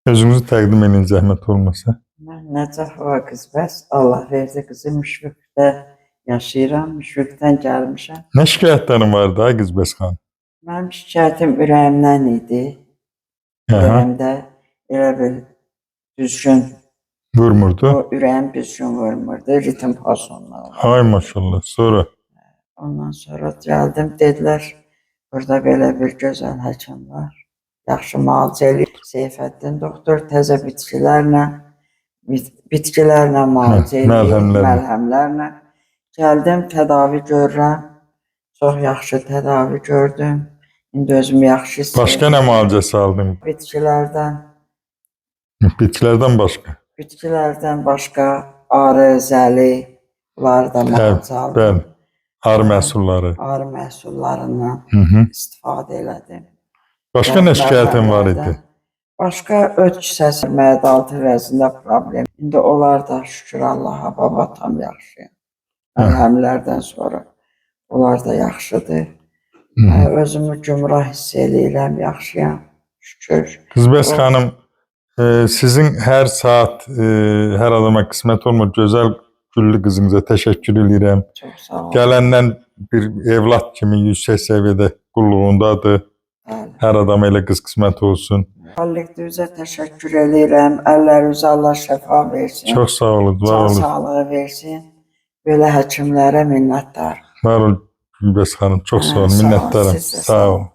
Özünüzü təqdim edin zəhmət olmasa. Mən Nəcəfova Qızbəs, Allah verdi qızı Müşfiqdə yaşayıram, Müşfiqdən gəlmişəm. Nə şikayətlərin var da Qızbəs xanım? Mənim şikayətim ürəyimdən idi. Ürəyimdə elə bir düzgün Vurmurdu? o ürəyim düzgün vurmurdu, ritim pozğunluğu. Ay maşallah. Sonra? Ondan sonra gəldim, dedilər, burada belə bir gözəl həkim var. Yaxşı müalicə eləyir. Seyfəddin doktor təzə bitkilərlə müalicə eləyir, məlhəmlərlə. Gəldim, tədavi görürəm. Çox yaxşı tədavi gördüm. İndi özümü yaxşı hiss edirəm. Başqa nə müalicəsi aldın? Bitkilərdən. Bitkilərdən başqa? Bitkilərdən başqa arı, zəli, bunları da müalicə aldım. Bəli, arı məhsulları. Arı məhsullarından istifadə elədim. Başqa nə şikayətin var idi? Başqa öd kisəsi, mədə-altı vəzində problem. İndi onlar da şükür Allaha, baba tam yaxşıyım. Məlhəmlərdən sonra onlar da yaxşıdır. Özümü gümrah hiss eləyirəm, yaxşıyam, şükür. Qızbəs xanım, sizin hər saat, hər adama qismət olmur, gözəl güllü qızınıza təşəkkür edirəm. Çox sağ olun. Gələndən bir evlad kimi yüksək səviyyədə qulluğundadır. Hər adama elə qız qismət olsun. Kollektivizə təşəkkür edirəm. Əllərinizə Allah şəfa versin. Çox sağ olun, var olun. Can sağlığı versin. Belə həkimlərə minnətdar. Var olun Qızbəs xanım, çox sağ olun, minnətdaram. Sağ olun.